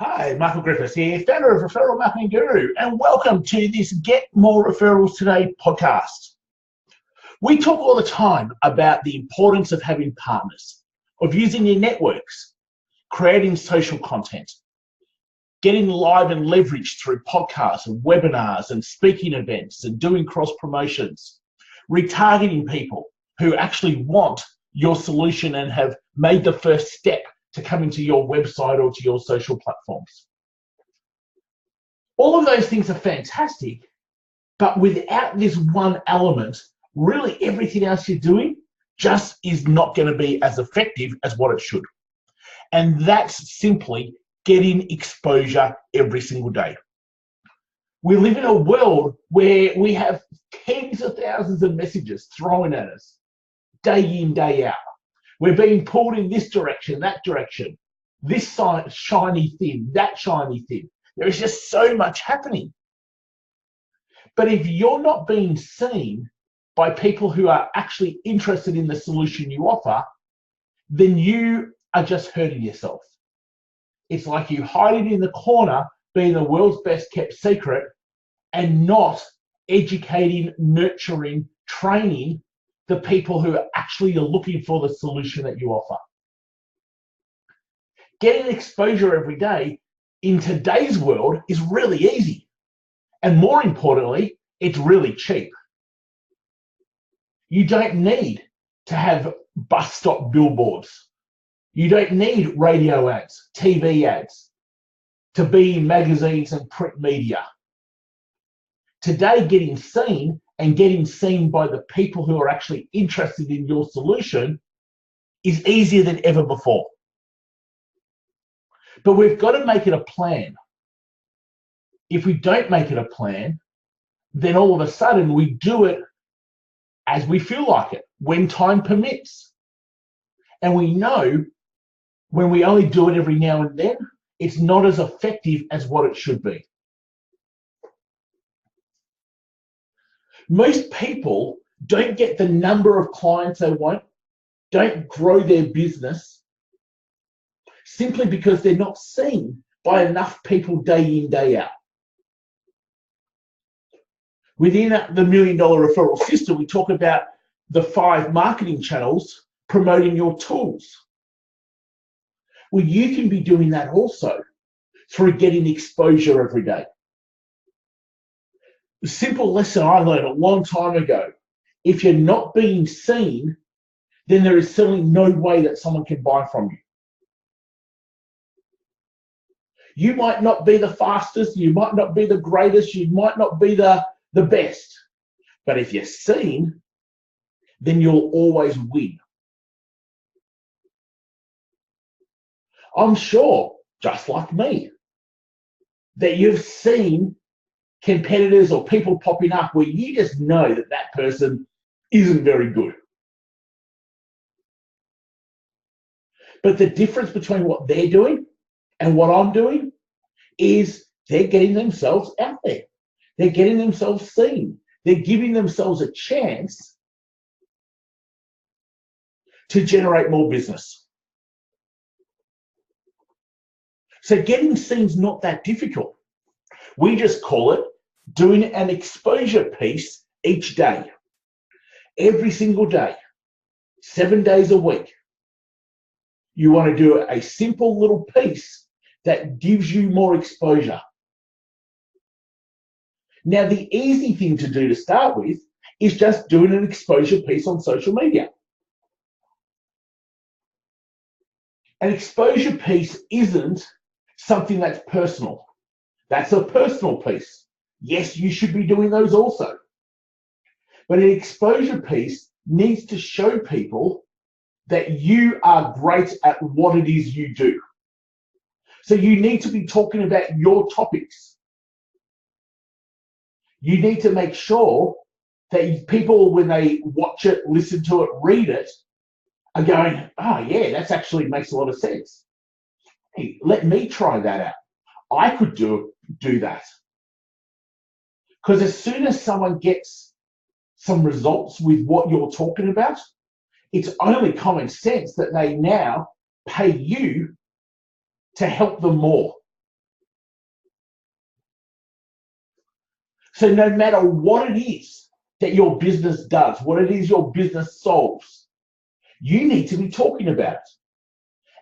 Hi, Michael Griffiths here, founder of Referral Marketing Guru, and welcome to this Get More Referrals Today podcast. We talk all the time about the importance of having partners, of using your networks, creating social content, getting live and leverage through podcasts and webinars and speaking events and doing cross promotions, retargeting people who actually want your solution and have made the first step to come into your website or to your social platforms. All of those things are fantastic, but without this one element, really everything else you're doing just is not going to be as effective as what it should. And that's simply getting exposure every single day. We live in a world where we have tens of thousands of messages thrown at us day in, day out. We're being pulled in this direction, that direction, this shiny thing, that shiny thing. There is just so much happening. But if you're not being seen by people who are actually interested in the solution you offer, then you are just hurting yourself. It's like you hiding in the corner, being the world's best kept secret, and not educating, nurturing, training the people who are actually looking for the solution that you offer. Getting exposure every day in today's world is really easy. And more importantly, it's really cheap. You don't need to have bus stop billboards. You don't need radio ads, TV ads, to be in magazines and print media. Today, getting seen and getting seen by the people who are actually interested in your solution is easier than ever before. But we've got to make it a plan. If we don't make it a plan, then all of a sudden we do it as we feel like it, when time permits. And we know when we only do it every now and then, it's not as effective as what it should be. Most people don't get the number of clients they want, don't grow their business, simply because they're not seen by enough people day in, day out. Within the $1 Million Referral System, we talk about the 5 marketing channels promoting your tools. Well, you can be doing that also through getting exposure every day. The simple lesson I learned a long time ago: if you're not being seen, then there is certainly no way that someone can buy from you. You might not be the fastest, you might not be the greatest, you might not be the best, but if you're seen, then you'll always win. I'm sure, just like me, that you've seen competitors or people popping up where you just know that that person isn't very good. But the difference between what they're doing and what I'm doing is they're getting themselves out there. They're getting themselves seen. They're giving themselves a chance to generate more business. So getting seen is not that difficult. We just call it doing an exposure piece each day, every single day, 7 days a week. You want to do a simple little piece that gives you more exposure. Now, the easy thing to do to start with is just doing an exposure piece on social media. An exposure piece isn't something that's personal. That's a personal piece. Yes, you should be doing those also. But an exposure piece needs to show people that you are great at what it is you do. So you need to be talking about your topics. You need to make sure that people, when they watch it, listen to it, read it, are going, oh yeah, that actually makes a lot of sense. Hey, let me try that out. I could do that. Because as soon as someone gets some results with what you're talking about, it's only common sense that they now pay you to help them more. So no matter what it is that your business does, what it is your business solves, you need to be talking about it.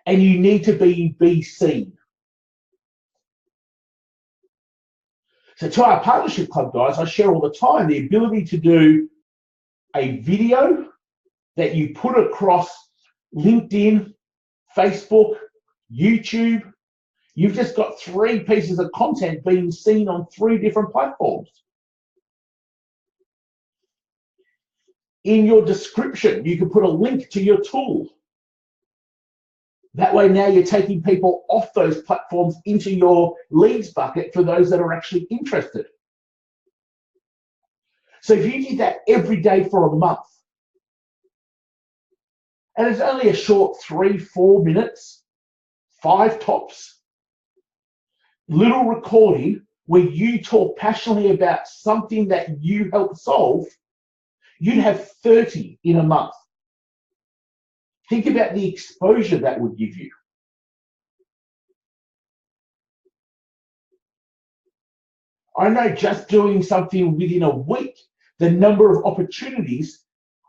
And you need to be seen. So to our partnership club guys, I share all the time the ability to do a video that you put across LinkedIn, Facebook, YouTube. You've just got 3 pieces of content being seen on 3 different platforms. In your description, you can put a link to your tool. That way now you're taking people off those platforms into your leads bucket for those that are actually interested. So if you did that every day for a month, and it's only a short 3-4 minutes, 5 tops, little recording where you talk passionately about something that you help solve, you'd have 30 in a month. Think about the exposure that would give you. I know just doing something within a week, the number of opportunities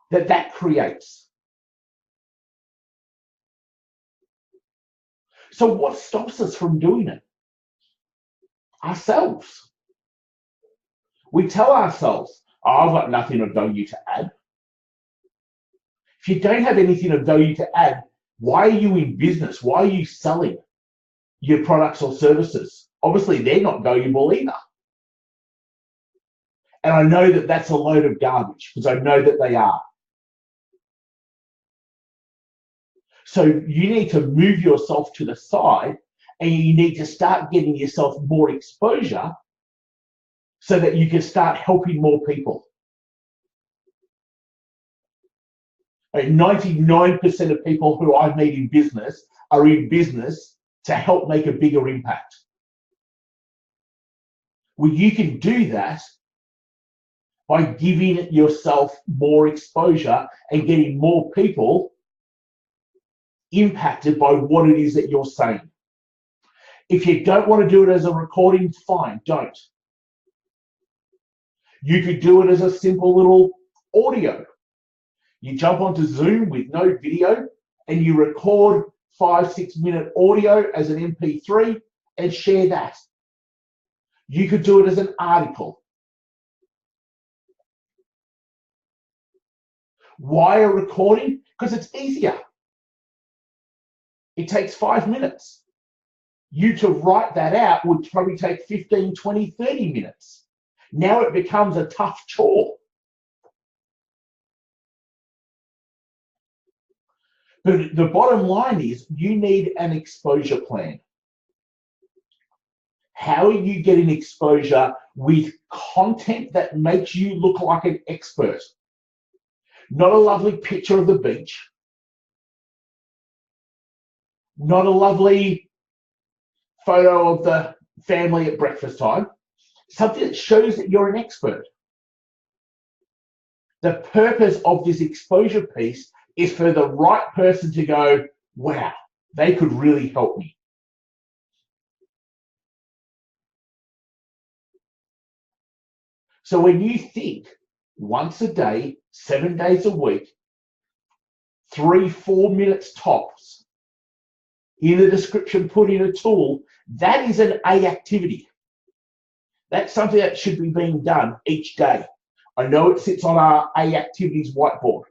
that creates. So what stops us from doing it? Ourselves. We tell ourselves, oh, I've got nothing of value to add. If you don't have anything of value to add, why are you in business? Why are you selling your products or services? Obviously, they're not valuable either. And I know that that's a load of garbage because I know that they are. So you need to move yourself to the side and you need to start getting yourself more exposure so that you can start helping more people. 99% of people who I meet in business are in business to help make a bigger impact. Well, you can do that by giving yourself more exposure and getting more people impacted by what it is that you're saying. If you don't want to do it as a recording, fine, don't. You could do it as a simple little audio. You jump onto Zoom with no video and you record 5-6 minute audio as an MP3 and share that. You could do it as an article. Why a recording? Because it's easier. It takes 5 minutes. You to write that out would probably take 15, 20, 30 minutes. Now it becomes a tough chore. But the bottom line is you need an exposure plan. How are you getting exposure with content that makes you look like an expert? Not a lovely picture of the beach. Not a lovely photo of the family at breakfast time. Something that shows that you're an expert. The purpose of this exposure piece is for the right person to go, wow, they could really help me. So when you think once a day, 7 days a week, 3-4 minutes tops, in the description put in a tool, that is an A activity. That's something that should be being done each day. I know it sits on our A activities whiteboard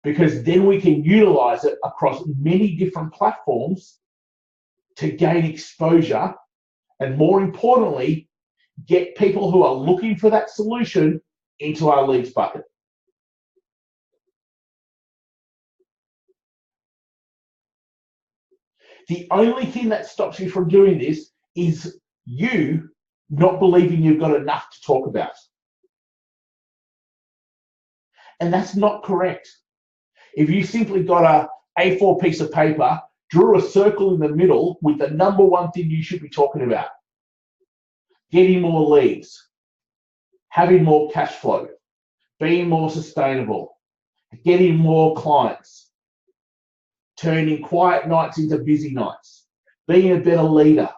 because then we can utilize it across many different platforms to gain exposure and, more importantly, get people who are looking for that solution into our leads bucket. The only thing that stops you from doing this is you not believing you've got enough to talk about. And that's not correct. If you simply got a A4 piece of paper, drew a circle in the middle with the number one thing you should be talking about, getting more leads, having more cash flow, being more sustainable, getting more clients, turning quiet nights into busy nights, being a better leader.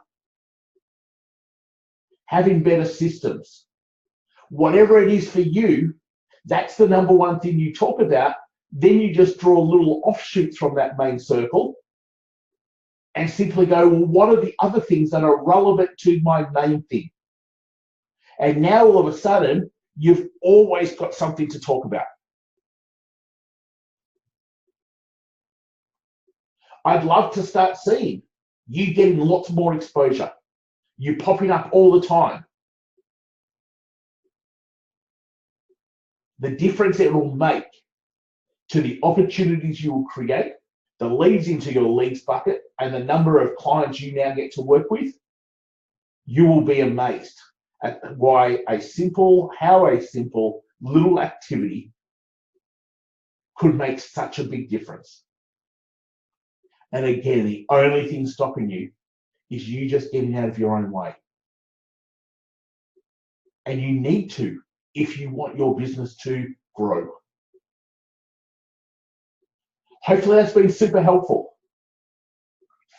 having better systems. Whatever it is for you, that's the number one thing you talk about. Then you just draw little offshoots from that main circle and simply go, well, what are the other things that are relevant to my main thing? And now all of a sudden, you've always got something to talk about. I'd love to start seeing you getting lots more exposure. You popping up all the time. The difference it will make to the opportunities you will create, the leads into your leads bucket, and the number of clients you now get to work with, you will be amazed at how a simple little activity could make such a big difference. And again, the only thing stopping you is you just getting out of your own way. And you need to if you want your business to grow. Hopefully that's been super helpful.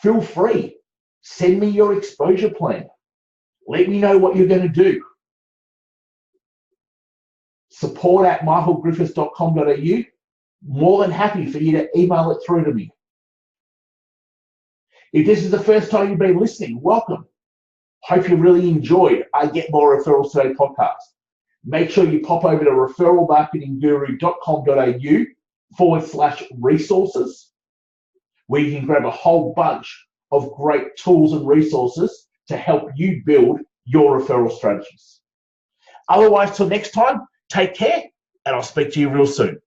Feel free, send me your exposure plan. Let me know what you're going to do. support@michaelgriffiths.com.au. More than happy for you to email it through to me. If this is the first time you've been listening, welcome. Hope you really enjoyed I Get More Referrals Today podcast. Make sure you pop over to referralmarketingguru.com.au/resources, where you can grab a whole bunch of great tools and resources to help you build your referral strategies. Otherwise, till next time, take care, and I'll speak to you real soon.